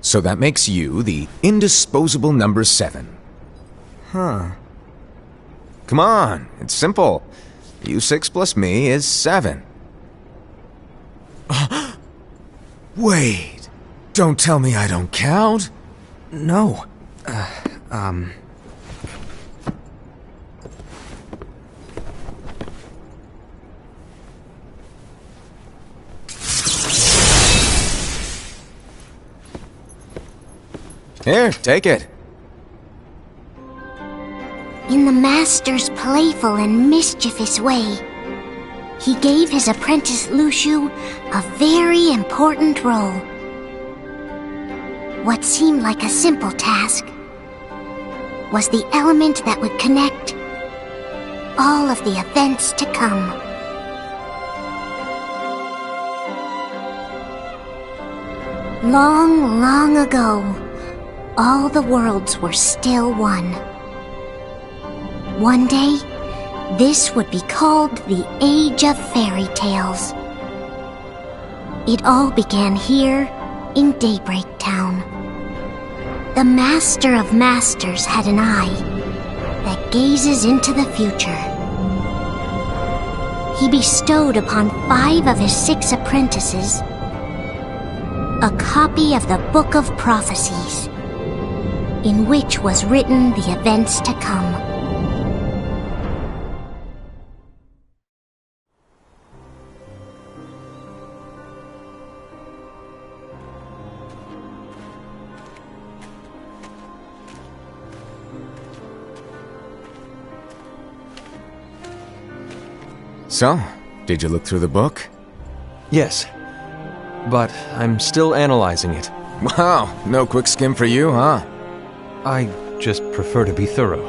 So that makes you the indisposable number 7. Huh. Come on, it's simple. U6 plus me is 7. Wait, don't tell me I don't count. No. Here, take it. In the Master's playful and mischievous way, he gave his apprentice Luciu a very important role. What seemed like a simple task was the element that would connect all of the events to come. Long, long ago, all the worlds were still one. One day, this would be called the Age of Fairy Tales. It all began here in Daybreak Town. The Master of Masters had an eye that gazes into the future. He bestowed upon 5 of his 6 apprentices a copy of the Book of Prophecies, in which was written the events to come. So, did you look through the book? Yes. But I'm still analyzing it. Wow, no quick skim for you, huh? I just prefer to be thorough.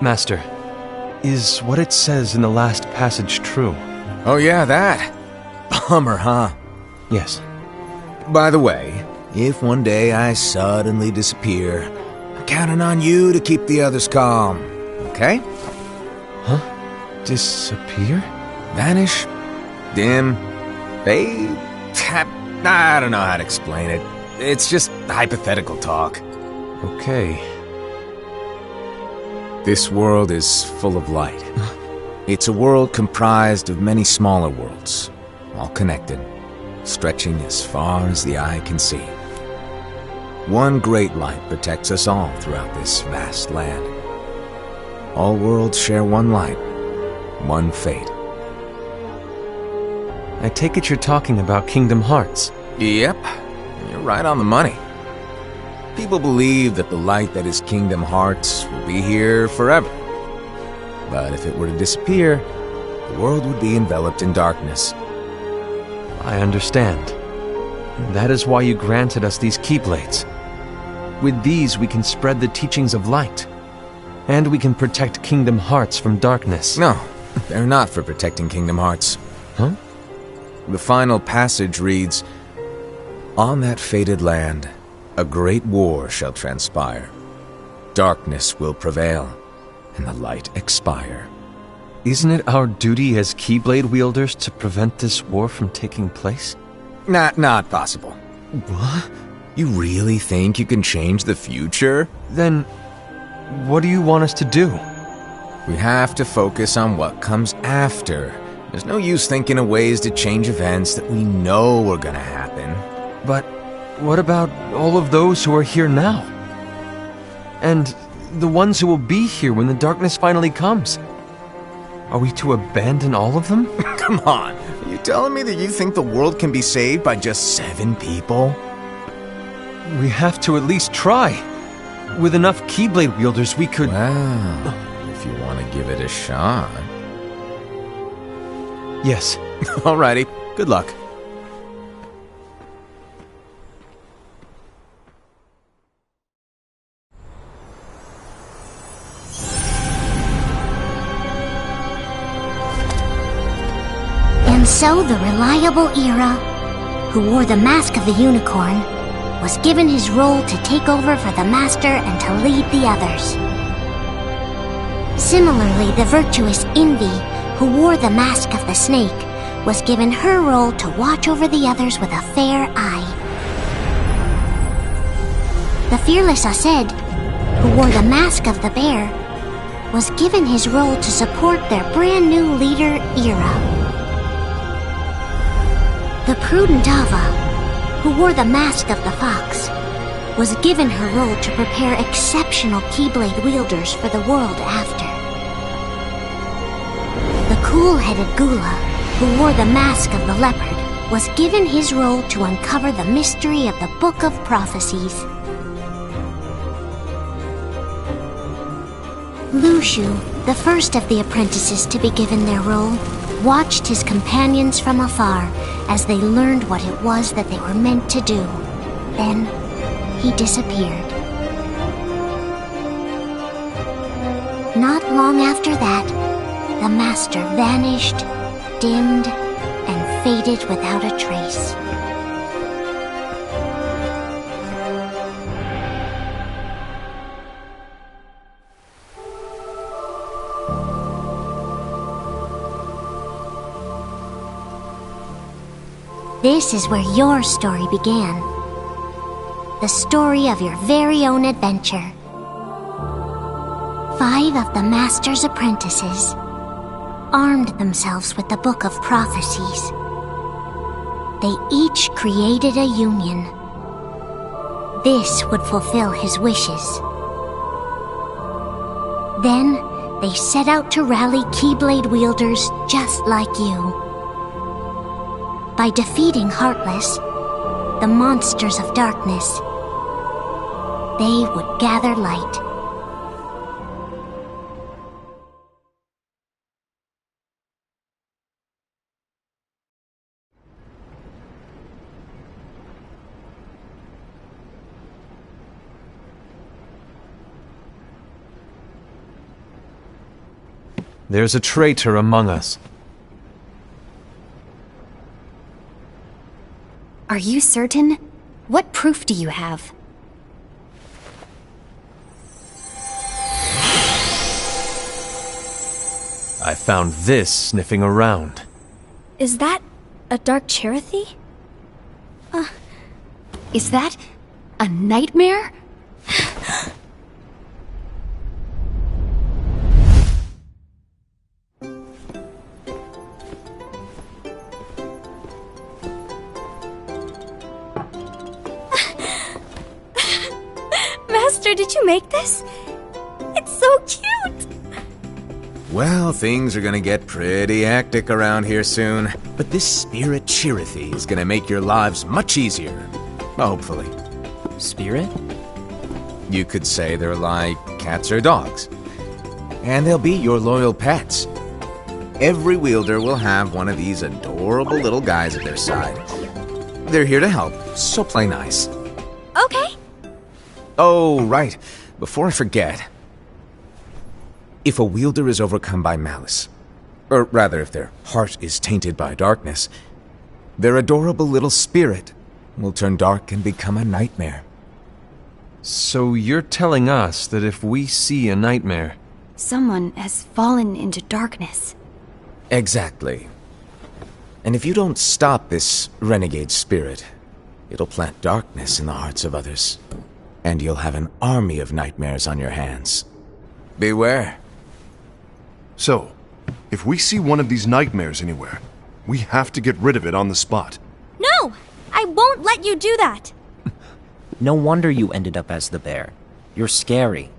Master, is what it says in the last passage true? Oh yeah, that. Bummer, huh? Yes. By the way, if one day I suddenly disappear, I'm counting on you to keep the others calm, okay? Huh? Disappear? Vanish? Dim? Fade? I don't know how to explain it. It's just hypothetical talk. Okay. This world is full of light. It's a world comprised of many smaller worlds, all connected, stretching as far as the eye can see. One great light protects us all throughout this vast land. All worlds share one light, one fate. I take it you're talking about Kingdom Hearts. Yep, you're right on the money. People believe that the light that is Kingdom Hearts will be here forever. But if it were to disappear, the world would be enveloped in darkness. I understand. That is why you granted us these Keyblades. With these we can spread the teachings of light. And we can protect Kingdom Hearts from darkness. No, they're not for protecting Kingdom Hearts. Huh? The final passage reads, "On that fated land, a great war shall transpire. Darkness will prevail, and the light expire." Isn't it our duty as Keyblade wielders to prevent this war from taking place? Not possible. What? You really think you can change the future? Then, what do you want us to do? We have to focus on what comes after. There's no use thinking of ways to change events that we know are gonna happen. But what about all of those who are here now? And the ones who will be here when the darkness finally comes? Are we to abandon all of them? Come on, are you telling me that you think the world can be saved by just 7 people? We have to at least try. With enough Keyblade wielders, we could... Well, if you want to give it a shot. Yes. Alrighty, good luck. And so the reliable Era, who wore the mask of the unicorn, was given his role to take over for the Master and to lead the others. Similarly, the virtuous Envy, who wore the mask of the snake, was given her role to watch over the others with a fair eye. The fearless Aseid, who wore the mask of the bear, was given his role to support their brand new leader, Ira. The prudent Ava, who wore the mask of the fox, was given her role to prepare exceptional Keyblade wielders for the world after. The cool-headed Gula, who wore the mask of the leopard, was given his role to uncover the mystery of the Book of Prophecies. Lushu, the first of the apprentices to be given their role, watched his companions from afar as they learned what it was that they were meant to do. Then, he disappeared. Not long after that, the master vanished, dimmed, and faded without a trace. This is where your story began. The story of your very own adventure. 5 of the Master's apprentices armed themselves with the Book of Prophecies. They each created a union. This would fulfill his wishes. Then, they set out to rally Keyblade wielders just like you. By defeating Heartless, the monsters of darkness, they would gather light. There's a traitor among us. Are you certain? What proof do you have? I found this sniffing around. Is that a Dark Cherothy? Is that a nightmare? Master, did you make this? It's so cute! Well, things are gonna get pretty hectic around here soon. But this spirit Cherothy is gonna make your lives much easier. Hopefully. Spirit? You could say they're like cats or dogs. And they'll be your loyal pets. Every wielder will have one of these adorable little guys at their side. They're here to help, so play nice. Okay. Oh, right. Before I forget. If a wielder is overcome by malice, or rather if their heart is tainted by darkness, their adorable little spirit will turn dark and become a nightmare. So you're telling us that if we see a nightmare... Someone has fallen into darkness. Exactly. And if you don't stop this renegade spirit, it'll plant darkness in the hearts of others. And you'll have an army of nightmares on your hands. Beware. So, if we see one of these nightmares anywhere, we have to get rid of it on the spot. No! I won't let you do that! No wonder you ended up as the bear. You're scary.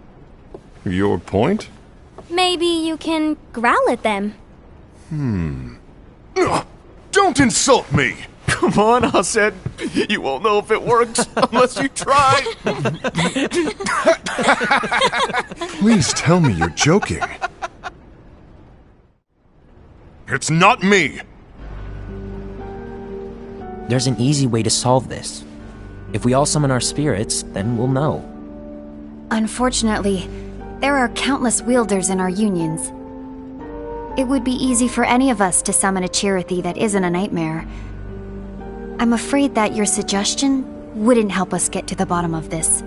Your point? Maybe you can growl at them. Ugh, don't insult me! Come on, Aseid. You won't know if it works unless you try. Please tell me you're joking. It's not me! There's an easy way to solve this. If we all summon our spirits, then we'll know. Unfortunately, there are countless wielders in our unions. It would be easy for any of us to summon a Cherothy that isn't a nightmare. I'm afraid that your suggestion wouldn't help us get to the bottom of this.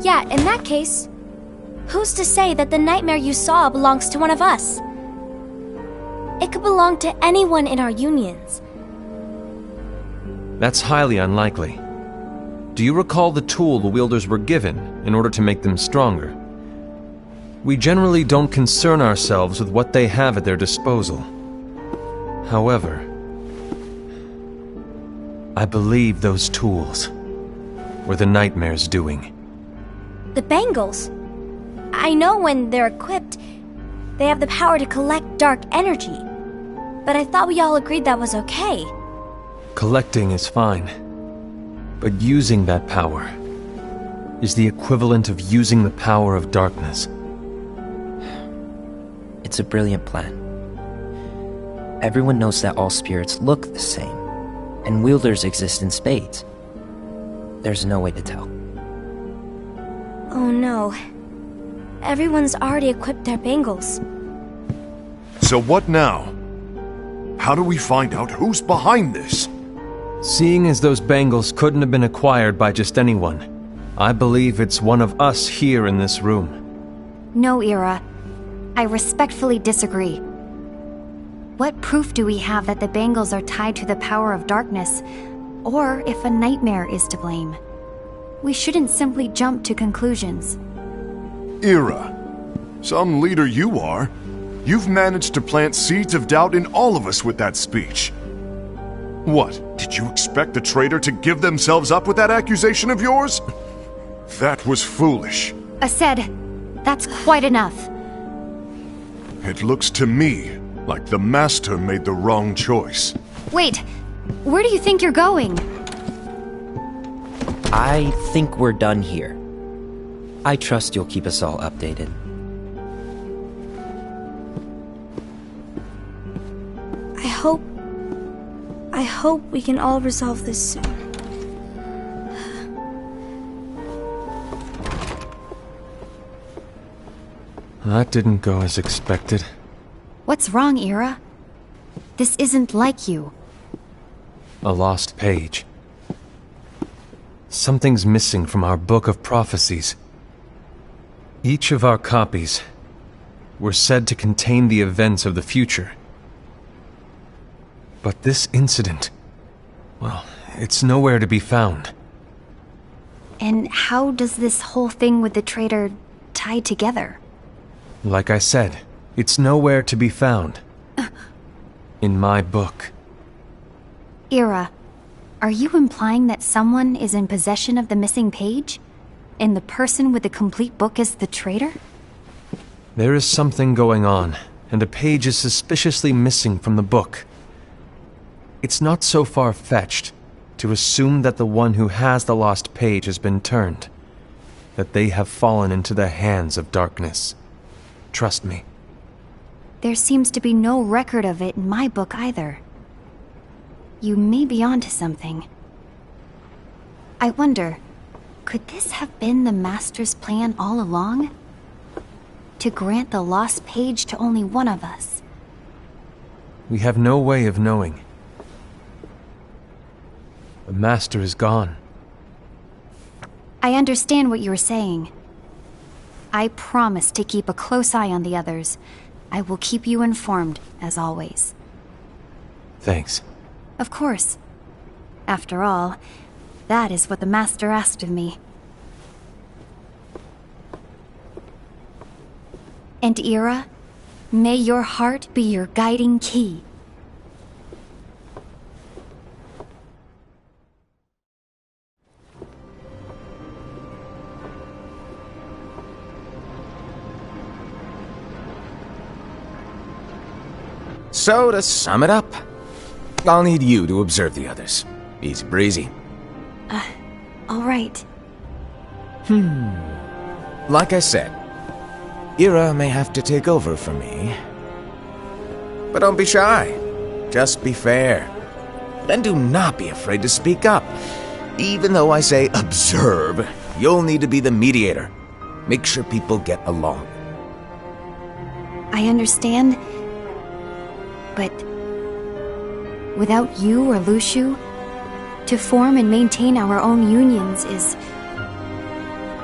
Yeah, in that case, who's to say that the nightmare you saw belongs to one of us? It could belong to anyone in our unions. That's highly unlikely. Do you recall the tool the wielders were given in order to make them stronger? We generally don't concern ourselves with what they have at their disposal. However, I believe those tools were the Nightmare's doing. The bangles. I know when they're equipped, they have the power to collect dark energy. But I thought we all agreed that was okay. Collecting is fine, but using that power is the equivalent of using the power of darkness. It's a brilliant plan. Everyone knows that all spirits look the same, and wielders exist in spades. There's no way to tell. Oh no. Everyone's already equipped their bangles. So what now? How do we find out who's behind this? Seeing as those bangles couldn't have been acquired by just anyone, I believe it's one of us here in this room. No, Ira. I respectfully disagree. What proof do we have that the bangles are tied to the power of darkness, or if a nightmare is to blame? We shouldn't simply jump to conclusions. Ira, some leader you are. You've managed to plant seeds of doubt in all of us with that speech. What, did you expect the traitor to give themselves up with that accusation of yours? That was foolish. Aced, that's quite enough. It looks to me like the Master made the wrong choice. Wait, where do you think you're going? I think we're done here. I trust you'll keep us all updated. I hope we can all resolve this soon. That didn't go as expected. What's wrong, Ira? This isn't like you. A lost page. Something's missing from our book of prophecies. Each of our copies were said to contain the events of the future. But this incident, well, it's nowhere to be found. And how does this whole thing with the traitor tie together? Like I said, it's nowhere to be found. In my book. Ira, are you implying that someone is in possession of the missing page? And the person with the complete book is the traitor? There is something going on, and a page is suspiciously missing from the book. It's not so far-fetched to assume that the one who has the lost page has been turned, that they have fallen into the hands of darkness. Trust me. There seems to be no record of it in my book either. You may be onto something. I wonder, could this have been the Master's plan all along? To grant the lost page to only one of us? We have no way of knowing. The Master is gone. I understand what you were saying. I promise to keep a close eye on the others. I will keep you informed, as always. Thanks. Of course. After all, that is what the Master asked of me. And Ira, may your heart be your guiding key. So, to sum it up, I'll need you to observe the others. Easy breezy. All right. Like I said, Ira may have to take over for me. But don't be shy. Just be fair. And do not be afraid to speak up. Even though I say observe, you'll need to be the mediator. Make sure people get along. I understand. But without you or Luciu, to form and maintain our own unions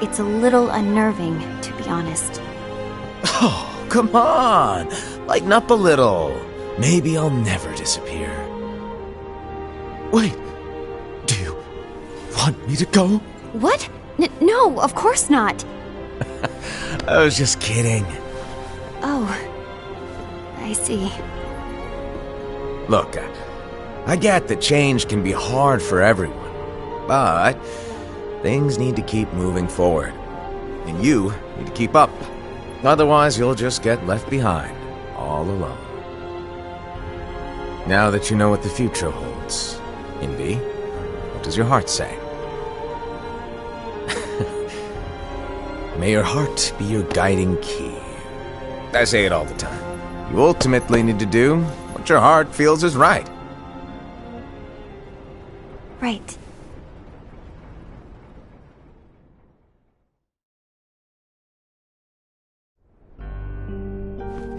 it's a little unnerving, to be honest. Oh, come on! Lighten up a little. Maybe I'll never disappear. Wait, do you want me to go? What? No, of course not. I was just kidding. Oh, I see. Look, I get that change can be hard for everyone, but things need to keep moving forward. And you need to keep up. Otherwise, you'll just get left behind, all alone. Now that you know what the future holds, Envy, what does your heart say? May your heart be your guiding key. I say it all the time. You ultimately need to do what your heart feels is right. Right.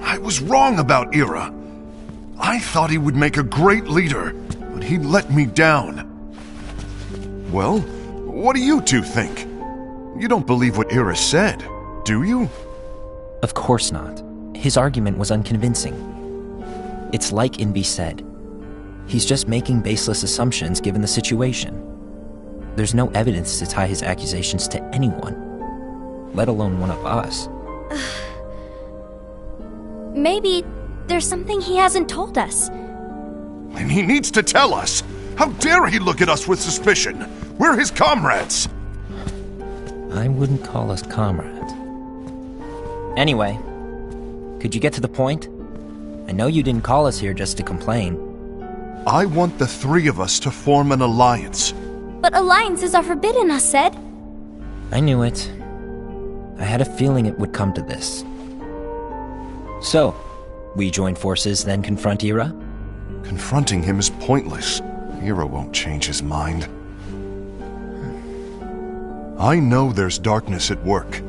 I was wrong about Ira. I thought he would make a great leader, but he let me down. Well, what do you two think? You don't believe what Ira said, do you? Of course not. His argument was unconvincing. It's like Invi said. He's just making baseless assumptions given the situation. There's no evidence to tie his accusations to anyone, let alone one of us. Maybe there's something he hasn't told us. And he needs to tell us. How dare he look at us with suspicion? We're his comrades. I wouldn't call us comrades. Anyway, could you get to the point? I know you didn't call us here just to complain. I want the three of us to form an alliance. But alliances are forbidden, us said. I knew it. I had a feeling it would come to this. So, we join forces, then confront Ira? Confronting him is pointless. Ira won't change his mind. I know there's darkness at work.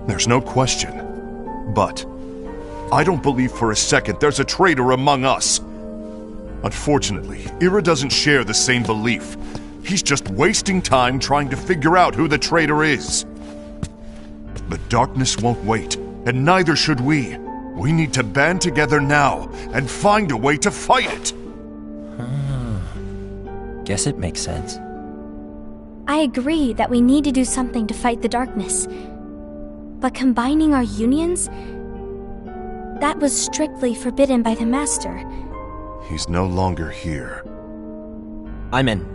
There's no question. But I don't believe for a second there's a traitor among us. Unfortunately, Ira doesn't share the same belief. He's just wasting time trying to figure out who the traitor is. But darkness won't wait, and neither should we. We need to band together now and find a way to fight it. Guess it makes sense. I agree that we need to do something to fight the darkness. But combining our unions? That was strictly forbidden by the Master. He's no longer here. I'm in.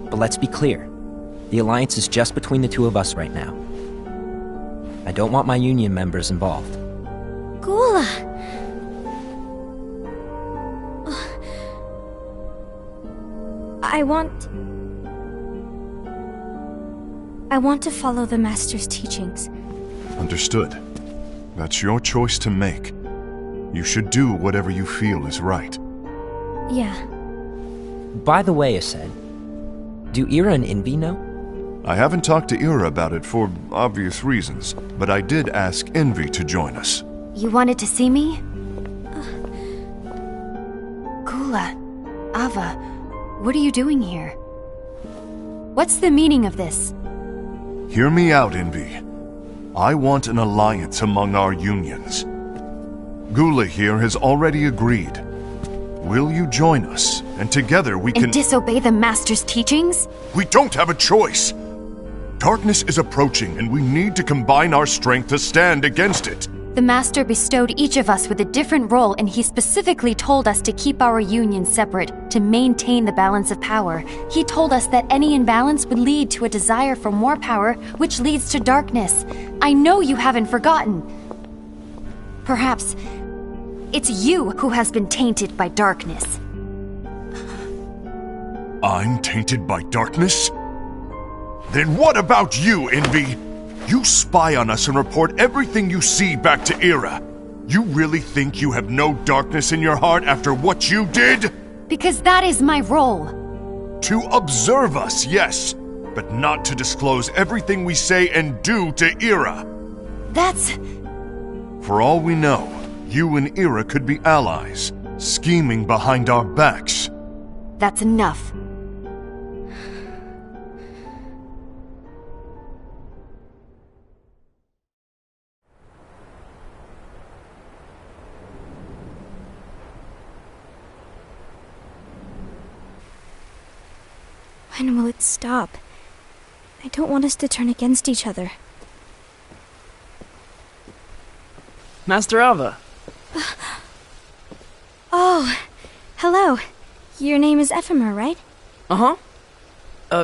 But let's be clear. The alliance is just between the two of us right now. I don't want my union members involved. Gula! I want to follow the Master's teachings. Understood. That's your choice to make. You should do whatever you feel is right. Yeah. By the way, Ased, do Ira and Invi know? I haven't talked to Ira about it for obvious reasons, but I did ask Envy to join us. You wanted to see me? Gula, Ava, what are you doing here? What's the meaning of this? Hear me out, Envy. I want an alliance among our unions. Gula here has already agreed. Will you join us? And together we can... And disobey the Master's teachings? We don't have a choice! Darkness is approaching, and we need to combine our strength to stand against it. The Master bestowed each of us with a different role, and he specifically told us to keep our union separate, to maintain the balance of power. He told us that any imbalance would lead to a desire for more power, which leads to darkness. I know you haven't forgotten. Perhaps it's you who has been tainted by darkness. I'm tainted by darkness? Then what about you, Envy? You spy on us and report everything you see back to Ira. You really think you have no darkness in your heart after what you did? Because that is my role. To observe us, yes, but not to disclose everything we say and do to Ira. That's... For all we know, you and Ira could be allies, scheming behind our backs. That's enough. When will it stop? I don't want us to turn against each other. Master Alva. Oh, hello. Your name is Ephemer, right? Uh-huh.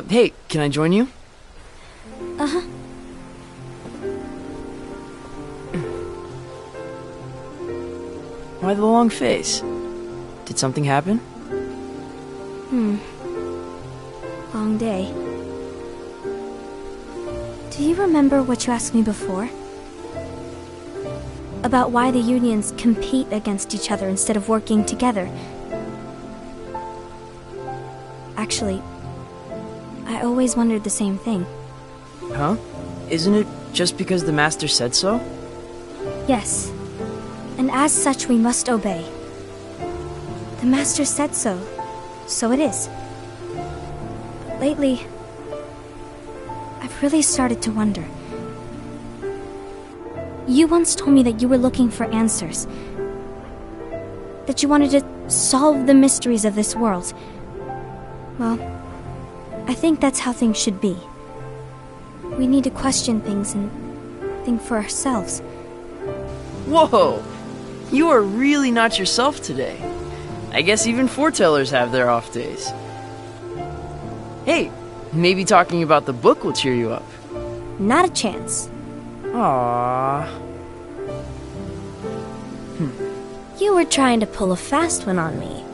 Hey, can I join you? Uh-huh. Why the long face? Did something happen? Long day. Do you remember what you asked me before? About why the unions compete against each other instead of working together. Actually, I always wondered the same thing. Huh? Isn't it just because the Master said so? Yes. And as such, we must obey. The Master said so, so it is. But lately, I've really started to wonder. You once told me that you were looking for answers. That you wanted to solve the mysteries of this world. Well, I think that's how things should be. We need to question things and think for ourselves. Whoa! You are really not yourself today. I guess even foretellers have their off days. Hey, maybe talking about the book will cheer you up. Not a chance. Aww. You were trying to pull a fast one on me,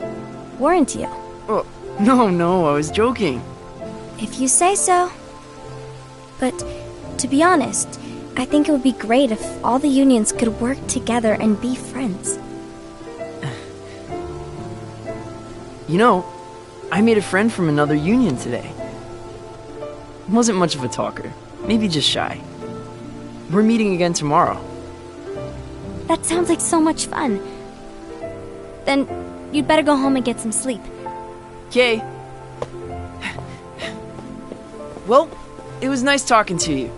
weren't you? Oh, no, I was joking. If you say so. But, to be honest, I think it would be great if all the unions could work together and be friends. You know, I made a friend from another union today. Wasn't much of a talker, maybe just shy. We're meeting again tomorrow. That sounds like so much fun. Then, you'd better go home and get some sleep. Okay. Well, it was nice talking to you.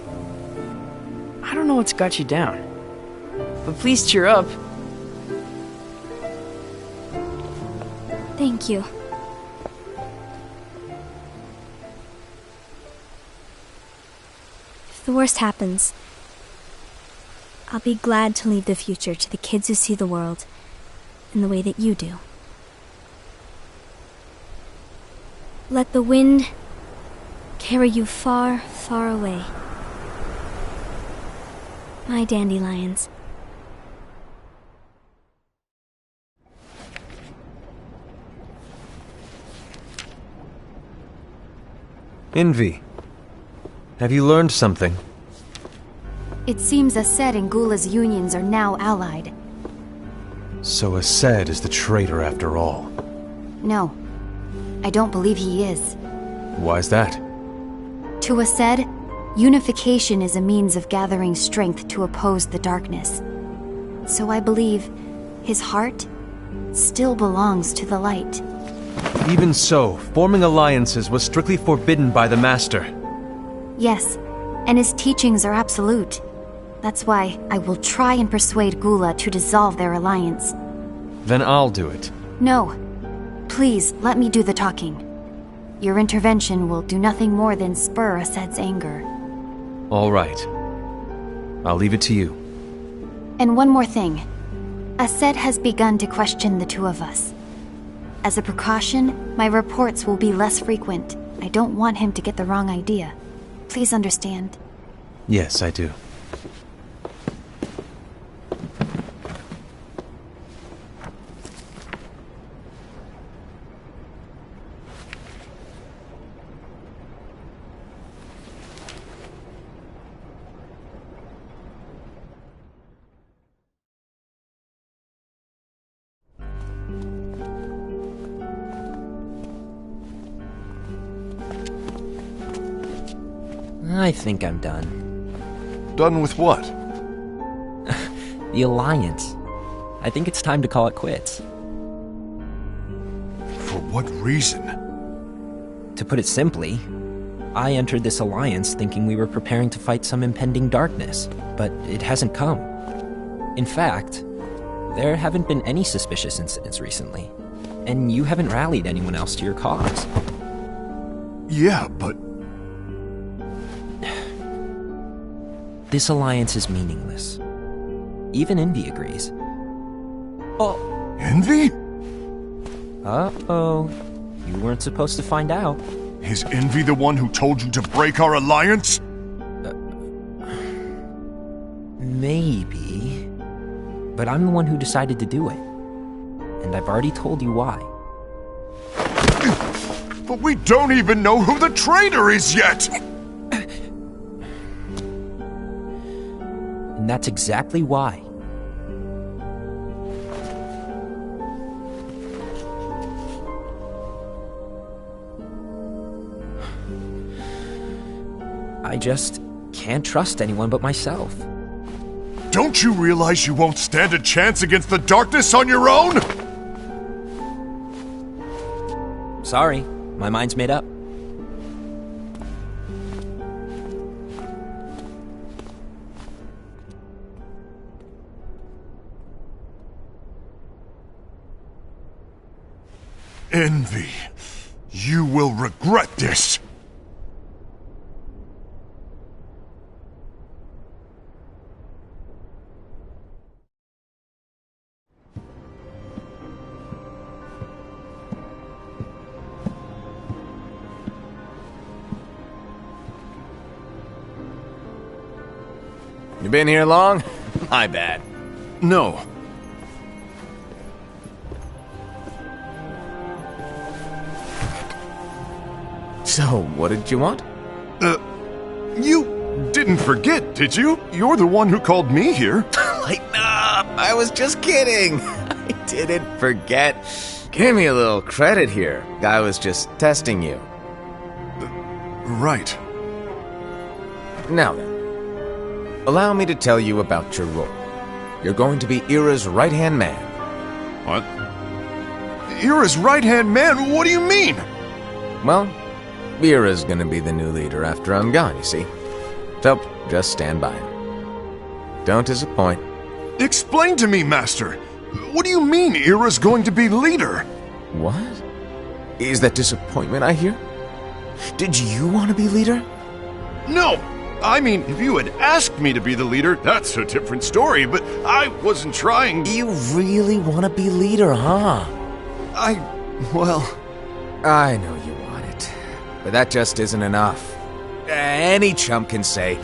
I don't know what's got you down, but please cheer up. Thank you. If the worst happens, I'll be glad to leave the future to the kids who see the world in the way that you do. Let the wind carry you far, far away. My dandelions. Envy. Have you learned something? It seems Ased and Gula's unions are now allied. So Ased is the traitor after all. No, I don't believe he is. Why's that? To Ased, unification is a means of gathering strength to oppose the darkness. So I believe his heart still belongs to the light. Even so, forming alliances was strictly forbidden by the Master. Yes, and his teachings are absolute. That's why I will try and persuade Gula to dissolve their alliance. Then I'll do it. No. Please, let me do the talking. Your intervention will do nothing more than spur Ased's anger. All right. I'll leave it to you. And one more thing. Ased has begun to question the two of us. As a precaution, my reports will be less frequent. I don't want him to get the wrong idea. Please understand. Yes, I do. I think I'm done. Done with what? The Alliance. I think it's time to call it quits. For what reason? To put it simply, I entered this alliance thinking we were preparing to fight some impending darkness, but it hasn't come. In fact, there haven't been any suspicious incidents recently, and you haven't rallied anyone else to your cause. Yeah, but... This alliance is meaningless. Even Envy agrees. Oh. Envy? Uh-oh. You weren't supposed to find out. Is Envy the one who told you to break our alliance? Maybe. But I'm the one who decided to do it. And I've already told you why. But we don't even know who the traitor is yet! And that's exactly why. I just can't trust anyone but myself. Don't you realize you won't stand a chance against the darkness on your own? Sorry, my mind's made up. Envy, you will regret this. You been here long? My bad. No. So, what did you want? You didn't forget, did you? You're the one who called me here. Lighten up! I was just kidding! I didn't forget. Give me a little credit here. I was just testing you. Right. Now then, allow me to tell you about your role. You're going to be Ira's right-hand man. What? Ira's right-hand man? What do you mean? Well, Ira's gonna be the new leader after I'm gone, you see. So, just stand by. Don't disappoint. Explain to me, Master. What do you mean Ira's going to be leader? What? Is that disappointment I hear? Did you want to be leader? No! I mean, if you had asked me to be the leader, that's a different story, but I wasn't trying... You really want to be leader, huh? Well... I know you want it, but that just isn't enough. Any chump can say,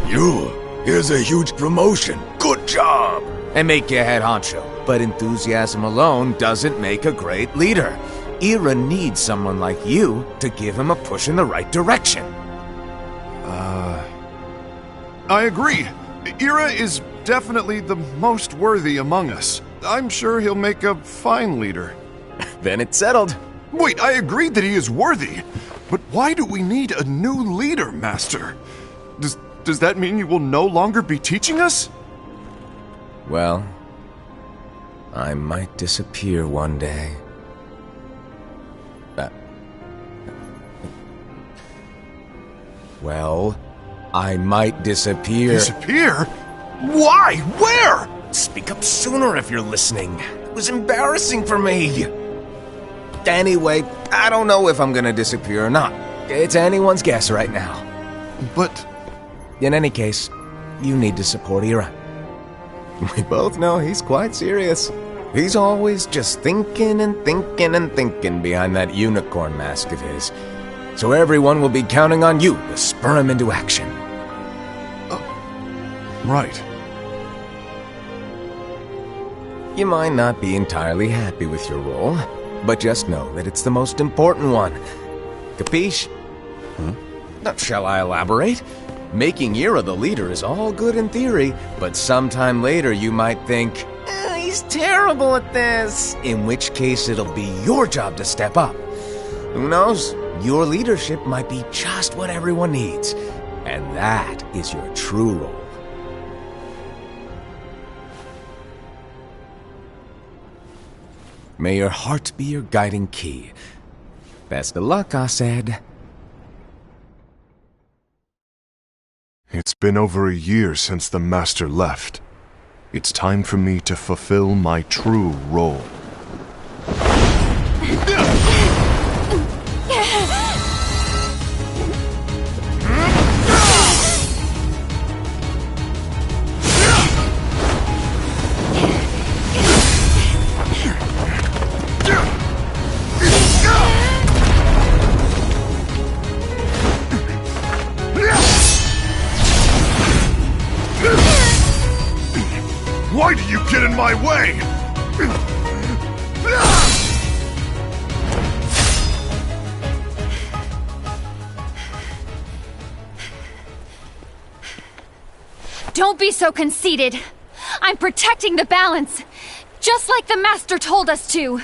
here's a huge promotion, good job, and make you head honcho. But enthusiasm alone doesn't make a great leader. Ira needs someone like you to give him a push in the right direction. I agree. Ira is definitely the most worthy among us. I'm sure he'll make a fine leader. Then it's settled. Wait, I agreed that he is worthy. But why do we need a new leader, Master? Does that mean you will no longer be teaching us? Well, I might disappear one day. Well, I might disappear. Disappear? Why? Where? Speak up sooner if you're listening. It was embarrassing for me. Anyway, I don't know if I'm gonna disappear or not. It's anyone's guess right now. But... In any case, you need to support Ira. We both know he's quite serious. He's always just thinking and thinking and thinking behind that unicorn mask of his. So everyone will be counting on you to spur him into action. Right. You might not be entirely happy with your role, but just know that it's the most important one. Capiche? Shall I elaborate? Making Ira the leader is all good in theory, but sometime later you might think, he's terrible at this, in which case it'll be your job to step up. Who knows? Your leadership might be just what everyone needs, and that is your true role. May your heart be your guiding key. Best of luck, Asaad. It's been over a year since the Master left. It's time for me to fulfill my true role. Why do you get in my way? Don't be so conceited. I'm protecting the balance, just like the Master told us to.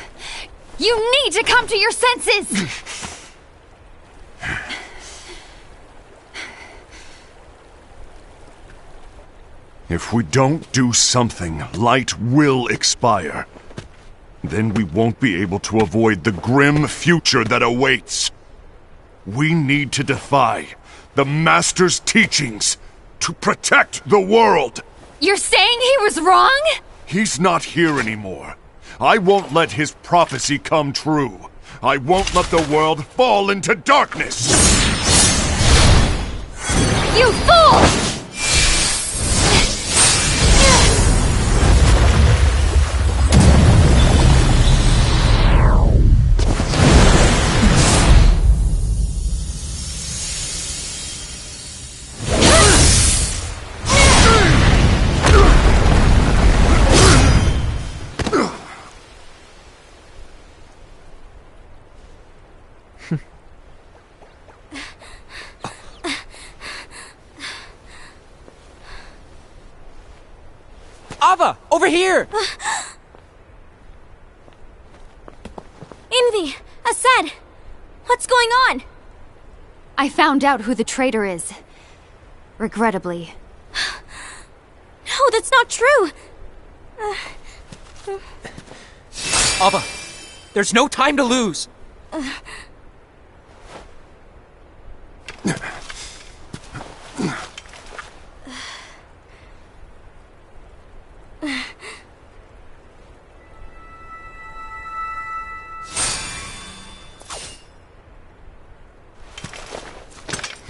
You need to come to your senses! If we don't do something, light will expire. Then we won't be able to avoid the grim future that awaits. We need to defy the Master's teachings to protect the world. You're saying he was wrong? He's not here anymore. I won't let his prophecy come true. I won't let the world fall into darkness. You fool! Ava, over here! Envy! Assad! What's going on? I found out who the traitor is. Regrettably. No, that's not true! Ava, there's no time to lose!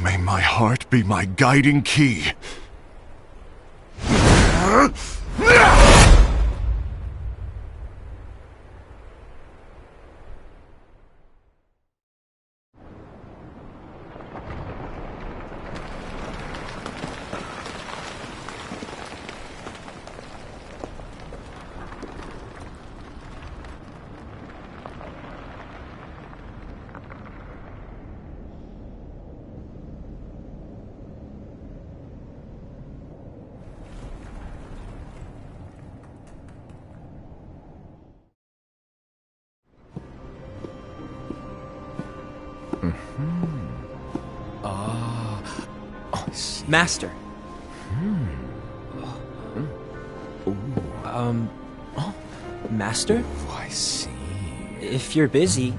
May my heart be my guiding key. Master. Master? Oh, I see. If you're busy,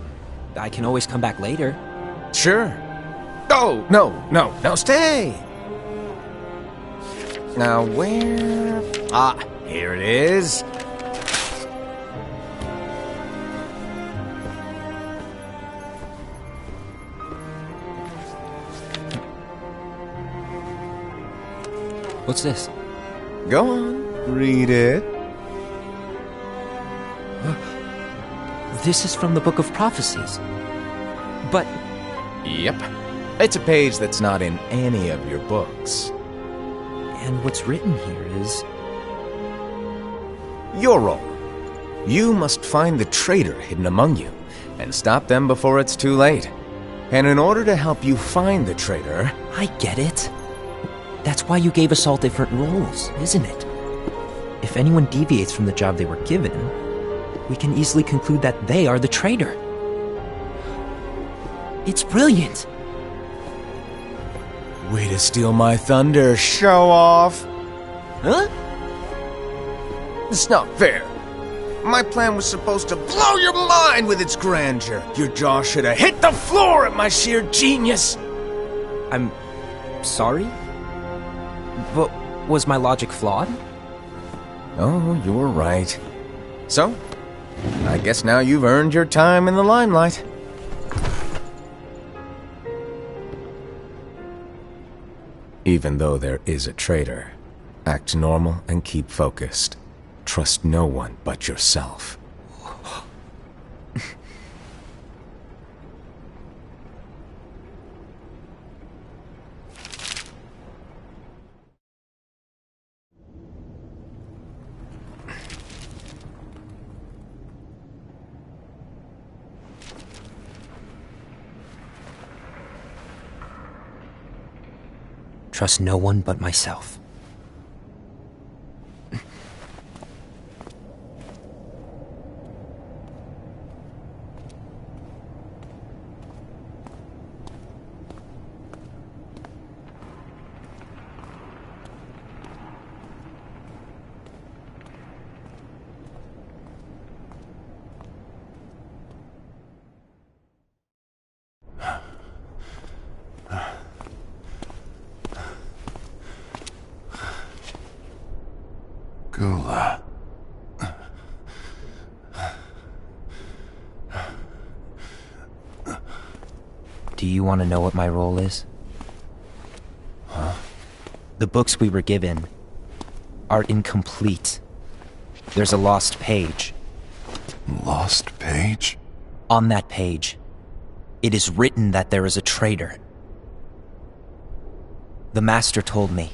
I can always come back later. Sure. Oh, no, stay! Now, where... Ah, here it is. What's this? Go on, read it. This is from the Book of Prophecies. But Yep. It's a page that's not in any of your books. and what's written here is... Your role. You must find the traitor hidden among you, and stop them before it's too late. And in order to help you find the traitor... I get it. That's why you gave us all different roles, isn't it? If anyone deviates from the job they were given, we can easily conclude that they are the traitor. It's brilliant. Way to steal my thunder, show off! Huh? It's not fair. My plan was supposed to blow your mind with its grandeur. Your jaw should have hit the floor at my sheer genius. I'm sorry? But was my logic flawed? Oh, you're right. So, I guess now you've earned your time in the limelight. Even though there is a traitor, act normal and keep focused. Trust no one but yourself. Trust no one but myself. Gula. Do you want to know what my role is? Huh? The books we were given are incomplete. There's a lost page. Lost page? On that page, it is written that there is a traitor. The Master told me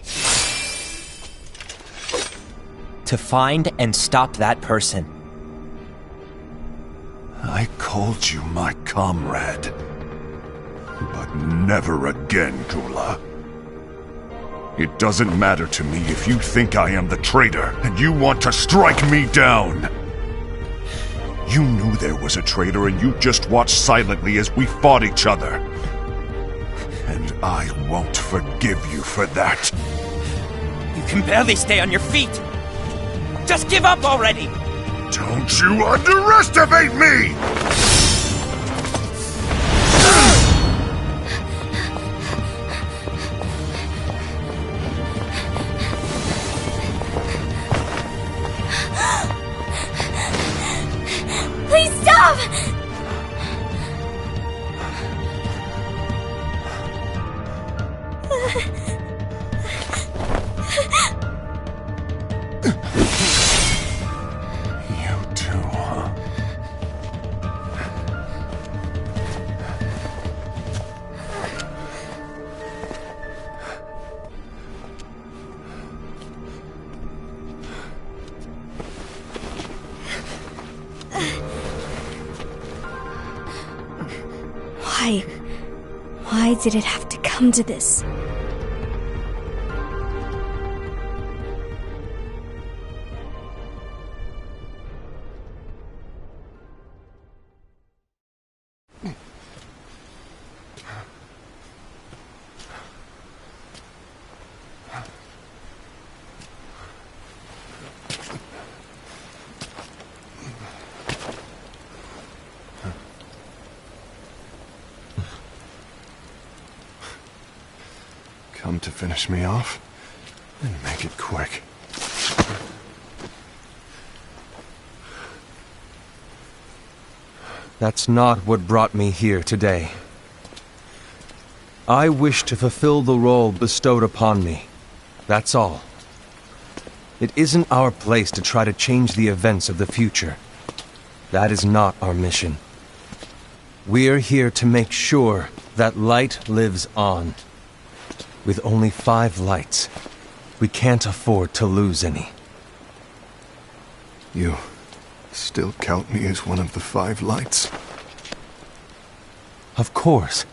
to find and stop that person. I called you my comrade. But never again, Gula. It doesn't matter to me if you think I am the traitor and you want to strike me down. You knew there was a traitor and you just watched silently as we fought each other. And I won't forgive you for that. You can barely stay on your feet. Just give up already! Don't you underestimate me! Please stop! You too, huh? Why did it have to come to this? Come to finish me off? Then make it quick. That's not what brought me here today. I wish to fulfill the role bestowed upon me. That's all. It isn't our place to try to change the events of the future. That is not our mission. We're here to make sure that light lives on. With only 5 lights, we can't afford to lose any. You still count me as one of the 5 lights? Of course.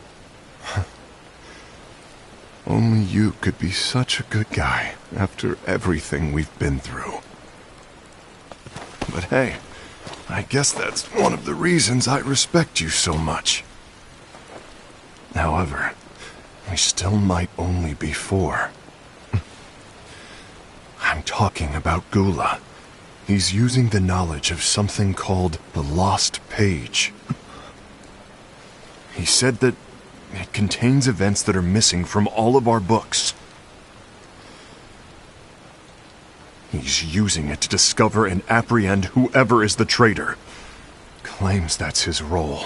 Only you could be such a good guy after everything we've been through. But hey, I guess that's one of the reasons I respect you so much. However, we still might only be 4. I'm talking about Gula. He's using the knowledge of something called the Lost Page. He said that it contains events that are missing from all of our books. He's using it to discover and apprehend whoever is the traitor. Claims that's his role.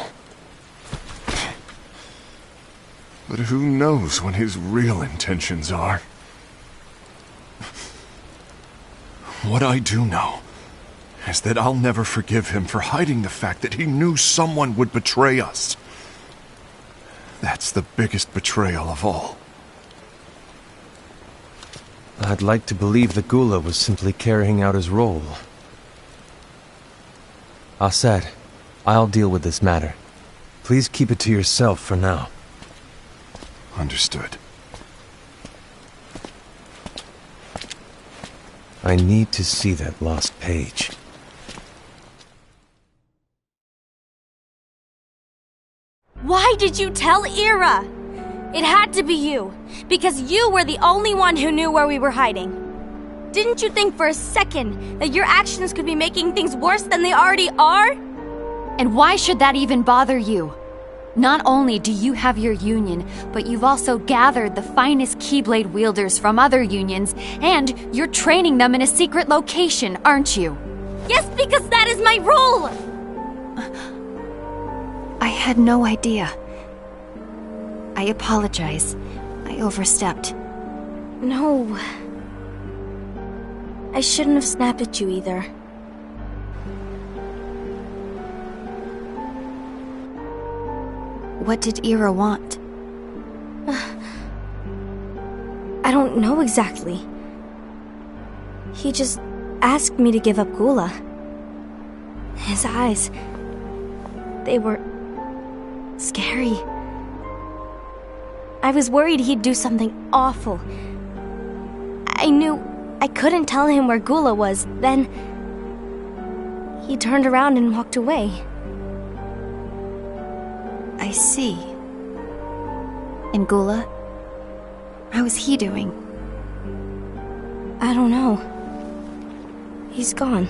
But who knows what his real intentions are? What I do know is that I'll never forgive him for hiding the fact that he knew someone would betray us. That's the biggest betrayal of all. I'd like to believe that Gula was simply carrying out his role. Aset, I'll deal with this matter. Please keep it to yourself for now. Understood. I need to see that lost page. Why did you tell Ira? It had to be you, because you were the only one who knew where we were hiding. Didn't you think for a second that your actions could be making things worse than they already are? And why should that even bother you? Not only do you have your union, but you've also gathered the finest Keyblade wielders from other unions, and you're training them in a secret location, aren't you? Yes, because that is my role! I had no idea. I apologize. I overstepped. No. I shouldn't have snapped at you either. What did Ira want? I don't know exactly. He just asked me to give up Gula. His eyes... they were... scary. I was worried he'd do something awful. I knew I couldn't tell him where Gula was. Then he turned around and walked away. I see. And Gula? How is he doing? I don't know. He's gone.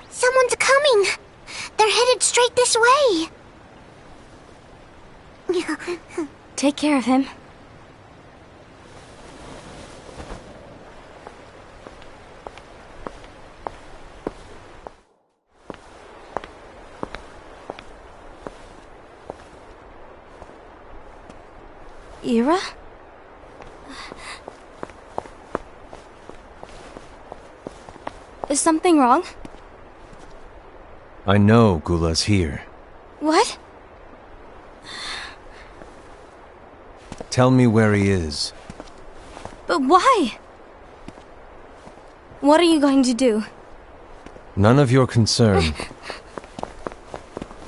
Someone's coming! They're headed straight this way! Take care of him. Ira? Is something wrong? I know Gula's here. What? Tell me where he is. But why? What are you going to do? None of your concern.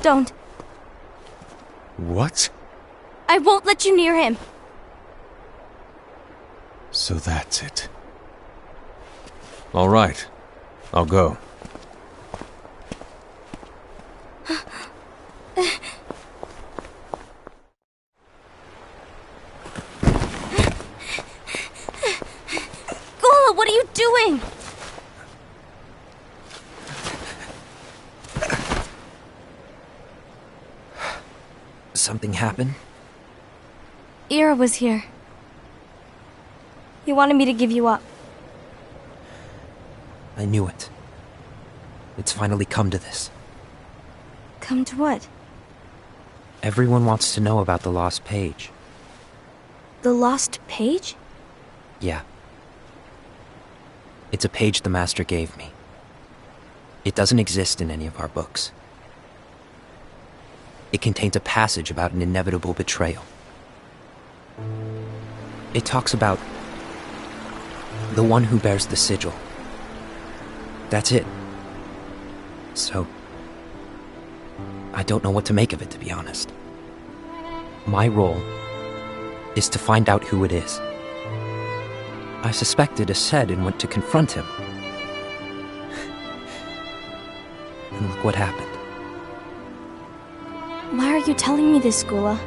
Don't. What? I won't let you near him. So that's it. All right. I'll go. Gula, what are you doing? Something happened? Ira was here. He wanted me to give you up. I knew it. It's finally come to this. Come to what? Everyone wants to know about the lost page. The lost page? Yeah. It's a page the Master gave me. It doesn't exist in any of our books. It contains a passage about an inevitable betrayal. It talks about the one who bears the sigil. That's it. So, I don't know what to make of it, to be honest. My role is to find out who it is. I suspected Ased and went to confront him. And look what happened. Why are you telling me this, Gula?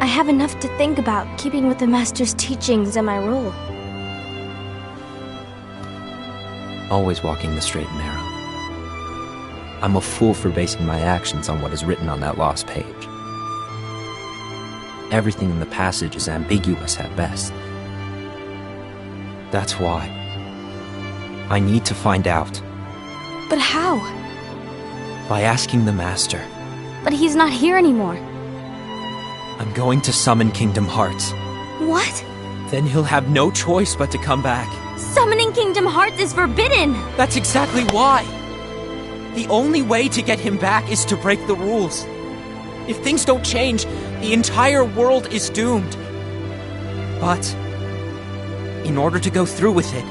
I have enough to think about, keeping with the Master's teachings and my role. Always walking the straight and narrow. I'm a fool for basing my actions on what is written on that lost page. Everything in the passage is ambiguous at best. That's why I need to find out. But how? By asking the Master. But he's not here anymore. I'm going to summon Kingdom Hearts. What? Then he'll have no choice but to come back. Summoning Kingdom Hearts is forbidden! That's exactly why! The only way to get him back is to break the rules. If things don't change, the entire world is doomed. But in order to go through with it,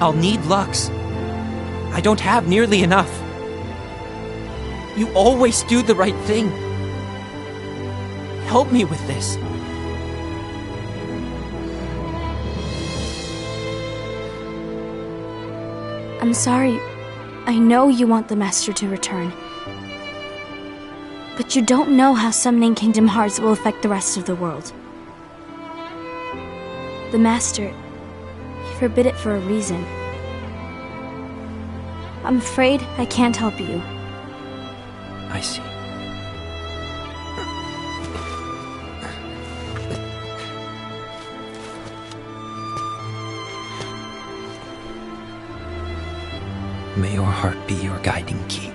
I'll need Lux. I don't have nearly enough. You always do the right thing. Help me with this. I'm sorry. I know you want the Master to return. But you don't know how summoning Kingdom Hearts will affect the rest of the world. The Master, he forbid it for a reason. I'm afraid I can't help you. I see. May your heart be your guiding key.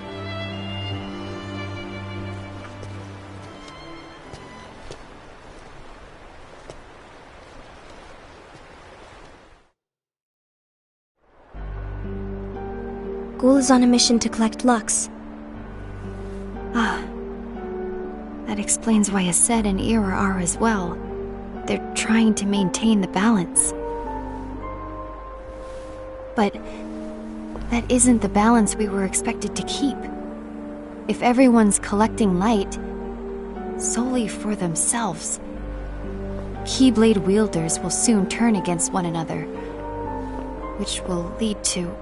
Ghoul is on a mission to collect Lux. That explains why Aced and Ira are as well. They're trying to maintain the balance. But that isn't the balance we were expected to keep. If everyone's collecting light solely for themselves, Keyblade wielders will soon turn against one another, which will lead to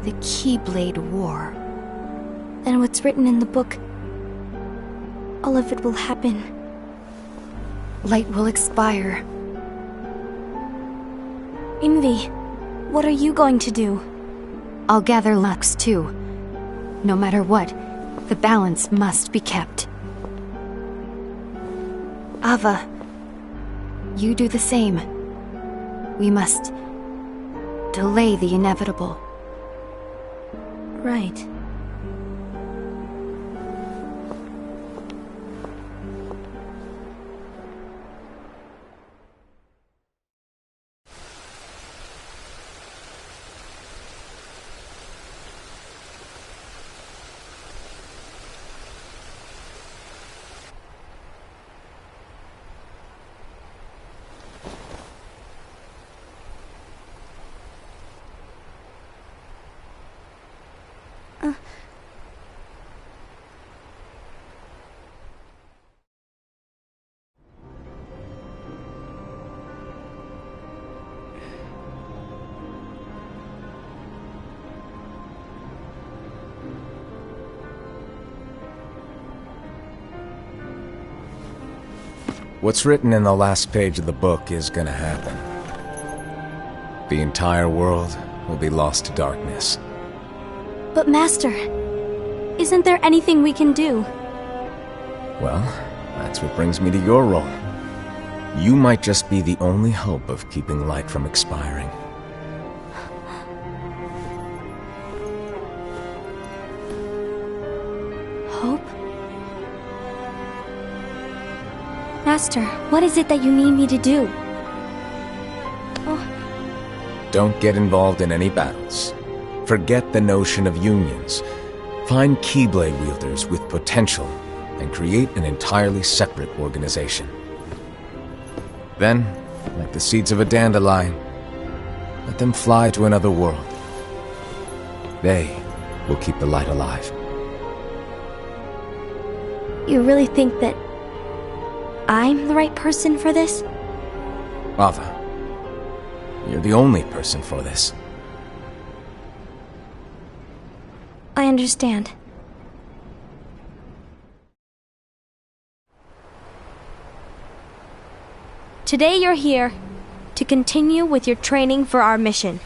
the Keyblade War. Then what's written in the book, all of it will happen. Light will expire. Envy, what are you going to do? I'll gather Lux too. No matter what, the balance must be kept. Ava, you do the same. We must delay the inevitable. Right. What's written in the last page of the book is gonna happen. The entire world will be lost to darkness. But Master, isn't there anything we can do? Well, that's what brings me to your role. You might just be the only hope of keeping light from expiring. Hope? Master, what is it that you need me to do? Don't get involved in any battles. Forget the notion of unions. Find Keyblade wielders with potential and create an entirely separate organization. Then, like the seeds of a dandelion, let them fly to another world. They will keep the light alive. You really think that I'm the right person for this? Ava, you're the only person for this. I understand. Today you're here to continue with your training for our mission.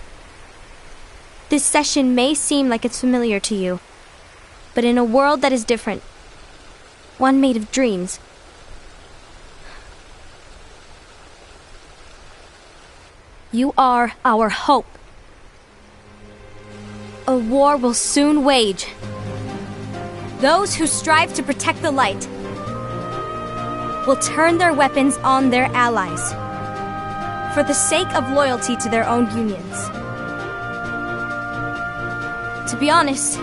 This session may seem like it's familiar to you, but in a world that is different, one made of dreams, you are our hope. A war will soon wage. Those who strive to protect the light will turn their weapons on their allies for the sake of loyalty to their own unions. To be honest,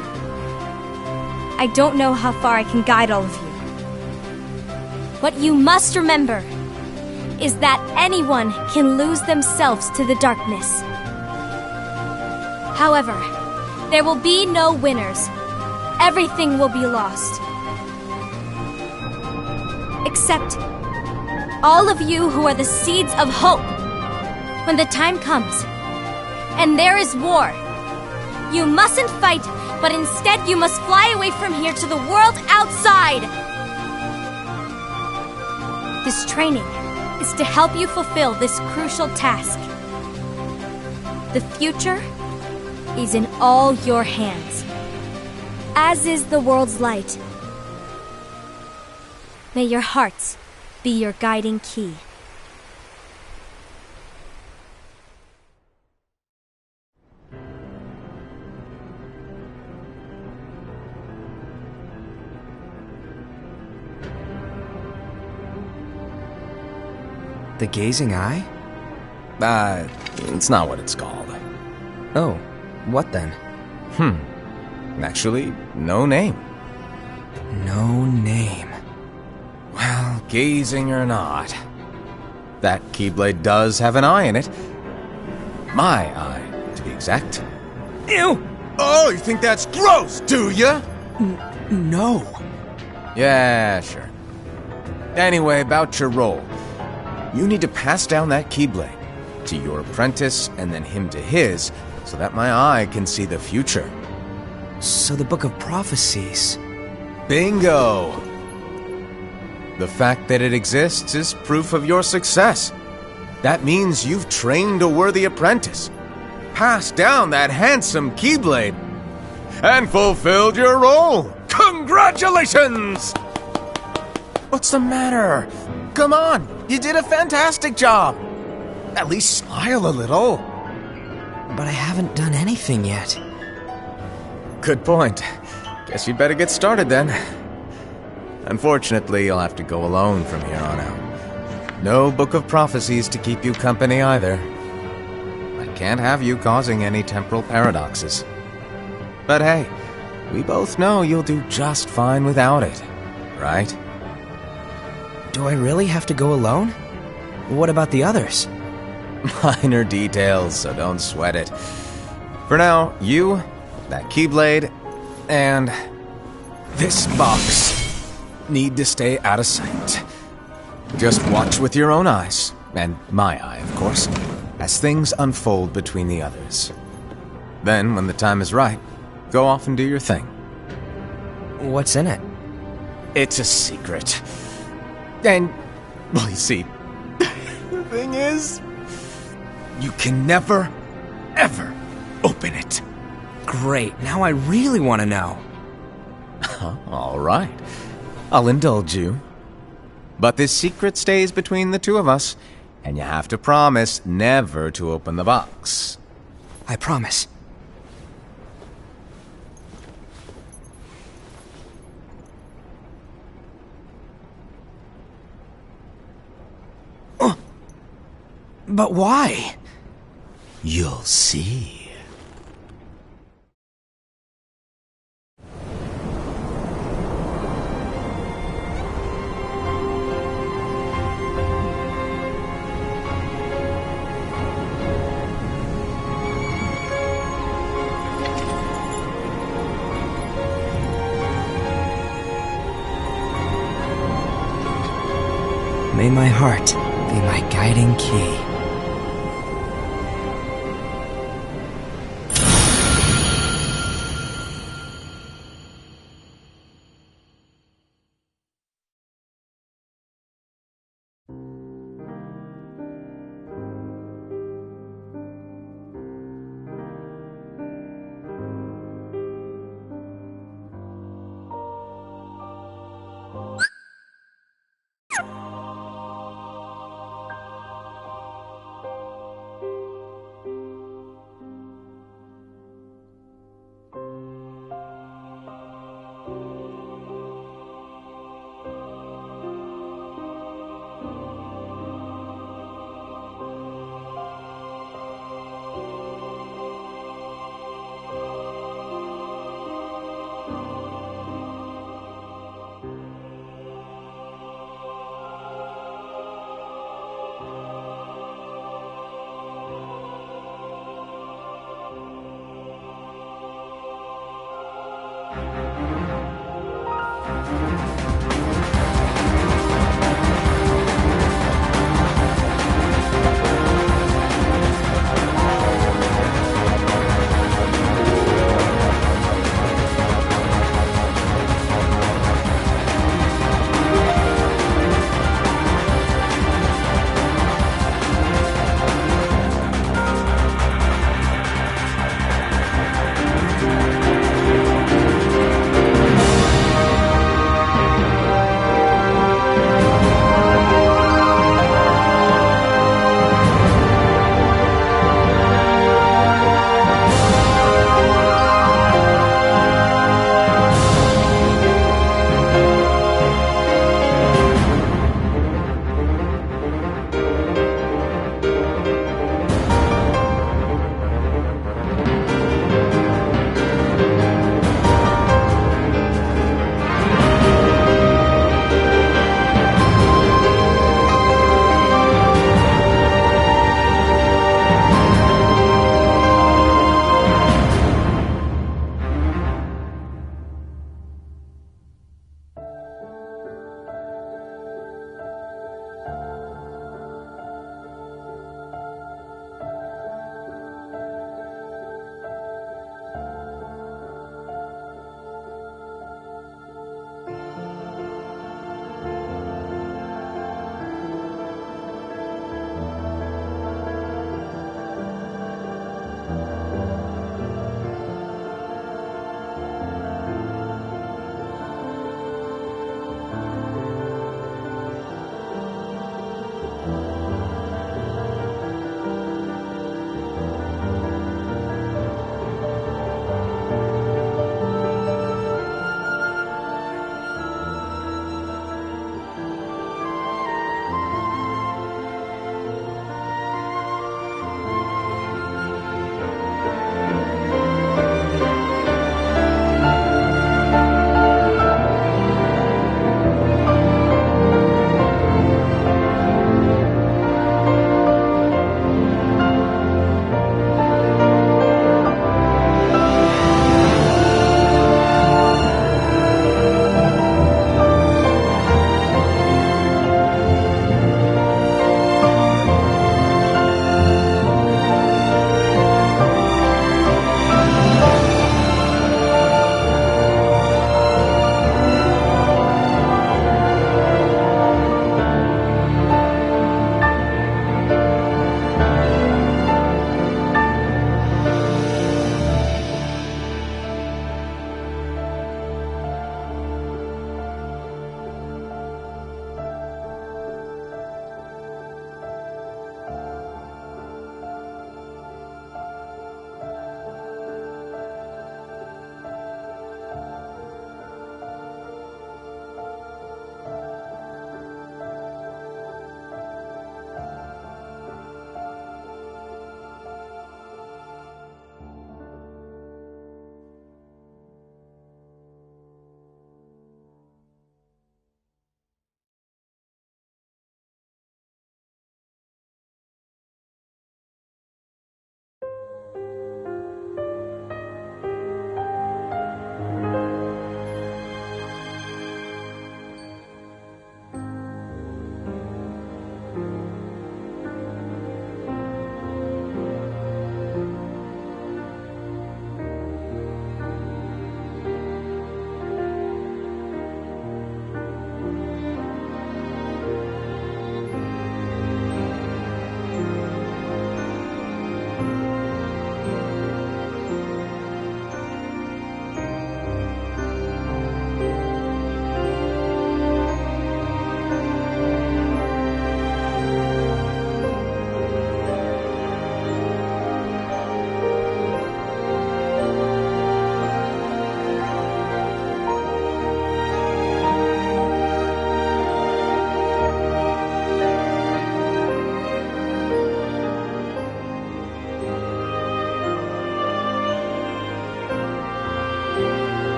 I don't know how far I can guide all of you. But you must remember is that anyone can lose themselves to the darkness. However, there will be no winners. Everything will be lost. Except all of you who are the seeds of hope. When the time comes, and there is war, you mustn't fight, but instead you must fly away from here to the world outside. This training is to help you fulfill this crucial task. The future is in all your hands, as is the world's light. May your hearts be your guiding key. The gazing eye? It's not what it's called. Oh, what then? Actually, no name. No name. Well, gazing or not, that Keyblade does have an eye in it. My eye, to be exact. Ew! Oh, you think that's gross, do ya? No. Yeah, sure. Anyway, about your role. You need to pass down that Keyblade to your apprentice and then him to his, so that my eye can see the future. So the Book of Prophecies... Bingo! The fact that it exists is proof of your success. That means you've trained a worthy apprentice, passed down that handsome Keyblade, and fulfilled your role. Congratulations! What's the matter? Come on, you did a fantastic job. At least smile a little. But I haven't done anything yet. Good point. Guess you'd better get started then. Unfortunately, you'll have to go alone from here on out. No Book of Prophecies to keep you company either. I can't have you causing any temporal paradoxes. But hey, we both know you'll do just fine without it, right? Do I really have to go alone? What about the others? Minor details, so don't sweat it. For now, you, that Keyblade, and this box need to stay out of sight. Just watch with your own eyes, and my eye, of course, as things unfold between the others. Then, when the time is right, go off and do your thing. What's in it? It's a secret. And, well, you see, the thing is, you can never, ever open it. Great, now I really want to know. All right, I'll indulge you. But this secret stays between the two of us, and you have to promise never to open the box. I promise. But why? You'll see. May my heart be my guiding key.